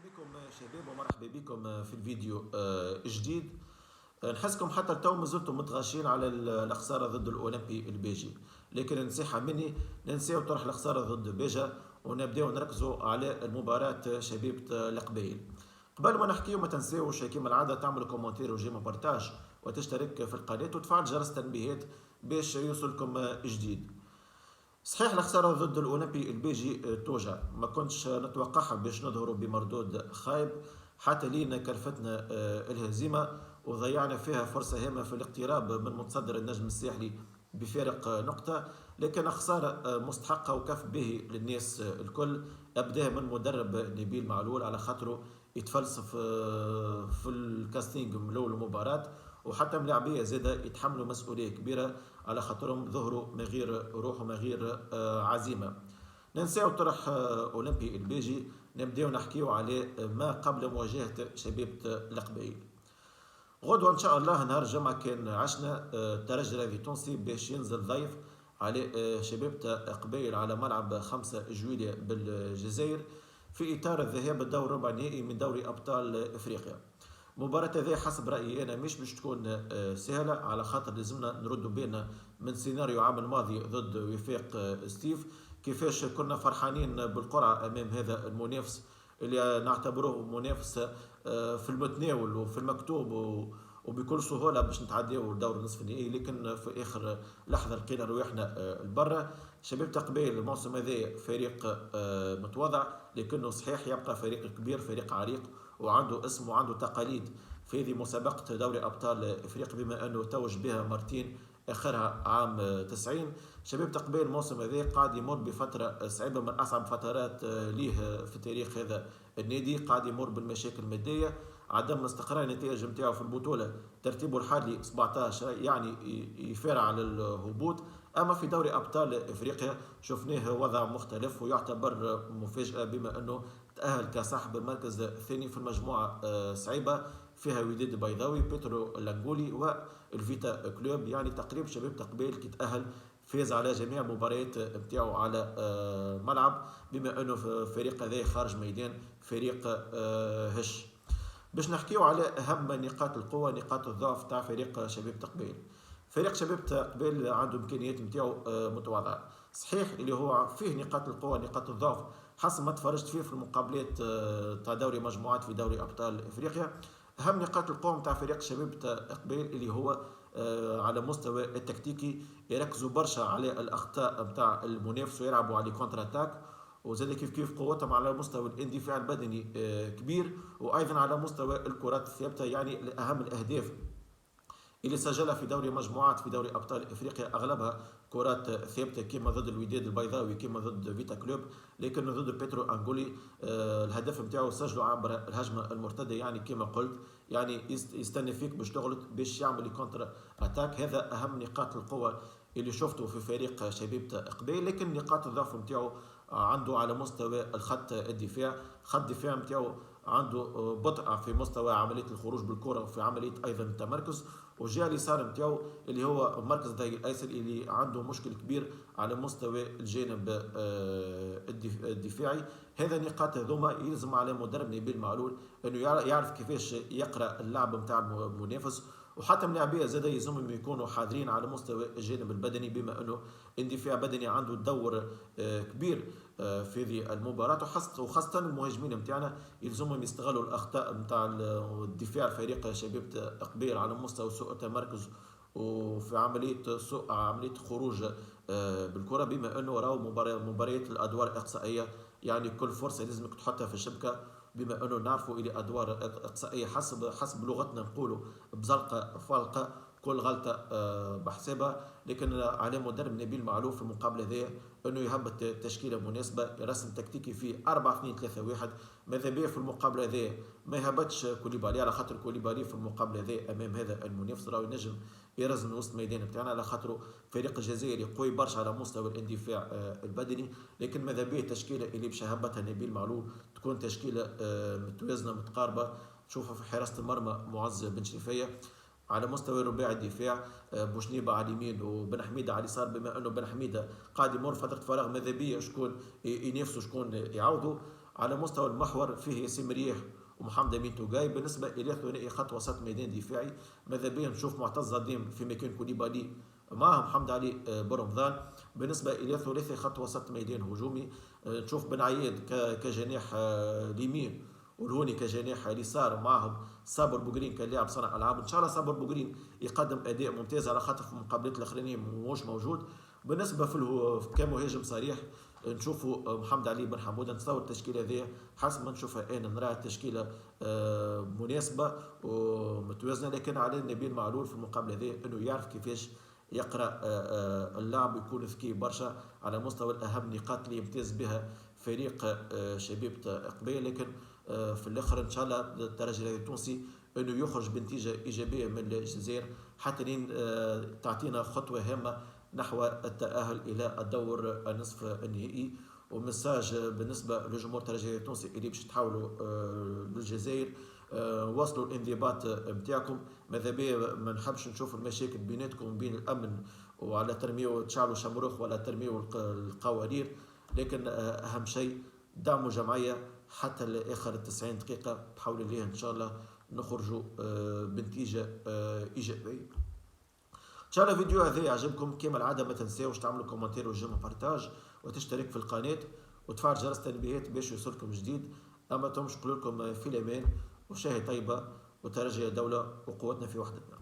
بكم شباب ومرحبا بكم في الفيديو جديد. نحسكم حتى التو مازلتم متغاشين على الخسارة ضد الأولمبي البيجي، لكن النصيحة مني ننساو طرح الخسارة ضد بيجا ونبداو نركزوا على المباراة شبيبة القبيل. قبل ما نحكيو ما تنساوش كيما العادة تعملوا كومنتير وجيما بارتاج وتشترك في القناة وتفعل جرس التنبيهات باش يوصلكم جديد. صحيح الخسارة ضد الأولمبي البيجي توجع، ما كنتش نتوقعها باش نظهروا بمردود خايب، حتى لينا كلفتنا الهزيمة وضيعنا فيها فرصة هامة في الاقتراب من متصدر النجم الساحلي بفارق نقطة، لكن خسارة مستحقة وكف به للناس الكل. أبداه من مدرب نبيل معلول على خاطره يتفلسف في الكاستينج من أول المباراة، وحتى ملاعبية زادة يتحملوا مسؤولية كبيرة على خاطرهم ظهروا من غير روح ومن غير عزيمة. ننساو طرح أولمبي البيجي، نبداو نحكيو على ما قبل مواجهة شبيبة القبيل. غدوة إن شاء الله نهار الجمعة كان عشنا الترجي الرياضي التونسي باش ينزل ضيف على شبيبة قبيل على ملعب 5 جويلية بالجزائر في إطار الذهاب الدور ربع نهائي من دوري أبطال إفريقيا. مباراة هذه حسب رأيي أنا مش باش تكون سهلة، على خاطر لازمنا نردوا بالنا من سيناريو عام الماضي ضد وفاق ستيف، كيفاش كنا فرحانين بالقرعة أمام هذا المنافس اللي نعتبروه منافس في المتناول وفي المكتوب وبكل سهوله باش نتعداو الدور النصف النهائي، لكن في اخر لحظه لقينا رواحنا لبرا. شباب تقبيل الموسم هذا فريق متواضع، لكنه صحيح يبقى فريق كبير، فريق عريق وعنده اسم وعنده تقاليد في هذه مسابقه دوري ابطال افريقيا، بما انه توج بها مرتين اخرها عام 90. شباب تقبيل الموسم هذا قاعد يمر بفتره صعيبه من اصعب فترات ليه في تاريخ هذا النادي، قاعد يمر بالمشاكل الماديه، عدم استقرار النتائج نتاعو في البطوله، ترتيبه الحالي 17 يعني يفارع على الهبوط. اما في دوري ابطال افريقيا شفناه وضع مختلف ويعتبر مفاجاه، بما انه تاهل كصاحب المركز الثاني في المجموعه صعيبه فيها وداد بيضاوي، بيترو لانغولي والفيتا كلوب، يعني تقريبا شباب تقبيل كي تاهل فاز على جميع المباريات نتاعو على ملعب، بما انه فريق هذا خارج ميدان فريق هش. باش نحكيو على اهم نقاط القوه نقاط الضعف تاع فريق شباب تقبيل. فريق شباب تقبيل عنده امكانيات نتاعو متواضعه، صحيح اللي هو فيه نقاط القوه نقاط الضعف حسب ما تفرجت فيه في المقابلات تاع دوري مجموعات في دوري ابطال افريقيا. اهم نقاط القوه نتاع فريق شباب تقبيل اللي هو على مستوى التكتيكي يركزوا برشا على الاخطاء نتاع المنافس ويلعبوا على كونتر اتاك، وزاد كيف قوتهم على مستوى الاندفاع البدني كبير، وايضا على مستوى الكرات الثابته، يعني اهم الاهداف اللي سجلها في دوري مجموعات في دوري ابطال افريقيا اغلبها كرات ثابته، كما ضد الوداد البيضاوي كما ضد فيتا كلوب، لكن ضد بيترو انغولي الهدف نتاعو سجله عبر الهجمه المرتده، يعني كما قلت يعني يستنى فيك باش تغلط باش يعمل كونتر اتاك. هذا اهم نقاط القوه اللي شفته في فريق شبيبة قبيل. لكن نقاط الضعف نتاعو عنده على مستوى الخط الدفاع، خط الدفاع نتاعو عنده بطء في مستوى عمليه الخروج بالكره وفي عمليه ايضا التمركز، والجهه اليسار نتاعو اللي هو مركز الظهير الايسر اللي عنده مشكل كبير على مستوى الجانب الدفاعي. هذا نقاط هذوما يلزم على مدرب نبيل معلول انه يعرف كيفاش يقرا اللعب نتاع المنافس، وحتى ملاعبيه زاد يلزمهم يكونوا حاضرين على مستوى الجانب البدني، بما انه اندفاع بدني عنده دور كبير في هذه المباراة، وخاصة المهاجمين نتاعنا يلزمهم يستغلوا الأخطاء نتاع الدفاع فريق شباب قبيل على مستوى سوء التمركز وفي عملية خروج بالكرة، بما أنه راهو مباريات الأدوار الإقصائية، يعني كل فرصة لازمك تحطها في الشبكة، بما أنه نعرفوا إلى أدوار إقصائية حسب لغتنا نقولوا بزرقة فالقة، كل غلطة بحسابها. لكن على مدرب نبيل معلول في المقابلة ذي انه يهبط تشكيله مناسبه، رسم تكتيكي في 4-2-3-1. ماذا بيه في المقابله ذي ما يهبطش كوليبالي، على خاطر كوليبالي في المقابله ذي امام هذا المنافس راهو ينجم يرزم وسط الميدان بتاعنا، على خاطر فريق الجزائري قوي برشا على مستوى الاندفاع البدني. لكن ماذا بيه التشكيله اللي باش يهبطها نبيل معلول تكون تشكيله متوازنه متقاربه. تشوفها في حراسه المرمى معز بن شريفيه، على مستوى رباعي الدفاع بوشنيبه على اليمين وبن حميده على اليسار، بما انه بن حميده قاعد يمر فتره فراغ ماذا بيا شكون ينافسوا شكون يعوضوا. على مستوى المحور فيه ياسين مريح ومحمد امين توجاي. بالنسبه الى ثنائي خط وسط ميدان دفاعي ماذا بيا نشوف معتز الدين في مكان كوليبالي معه محمد علي برمضان. بالنسبه الى ثلاثي خط وسط ميدان هجومي نشوف بن عياد كجناح اليمين والهوني كجناح اليسار، ومعهم صابر بوغرين كلاعب صانع العاب. ان شاء الله صابر بوغرين يقدم اداء ممتاز على خاطر في المقابلات الاخرانيه مش موجود. بالنسبه كمهاجم صريح نشوفوا محمد علي بن حموده. نتصور التشكيله هذه حسب ما نشوفها انا نراها التشكيله مناسبه ومتوازنه، لكن على نبيل معلول في المقابله هذه انه يعرف كيفاش يقرا اللعب، يكون ذكي برشا على مستوى الاهم نقاط اللي يمتاز بها فريق شبيبه قبيل. لكن في الاخر ان شاء الله الترجي التونسي انه يخرج بنتيجه ايجابيه من الجزائر حتى تعطينا خطوه هامه نحو التاهل الى الدور النصف النهائي. ومساج بالنسبه لجمهور الترجي التونسي اللي باش تحاولوا للجزائر، وصلوا الانضباط نتاعكم. ماذا بيا ما نحبش نشوف المشاكل بيناتكم بين الامن وعلى ترميو تشعلوا شمروخ ولا ترميو القوارير، لكن اهم شيء دعموا جمعيه حتى لاخر 90 دقيقه بحول الله ان شاء الله نخرجوا بنتيجه ايجابيه. ان شاء الله الفيديو هذا يعجبكم كما العاده ما تنساوش تعملوا كومنتير وجيمو بارتاج وتشترك في القناه وتفعل جرس التنبيهات باش يوصلكم جديد. اما تومش نقول لكم في الامان وشاهي طيبه وترجي دوله وقوتنا في وحدتنا.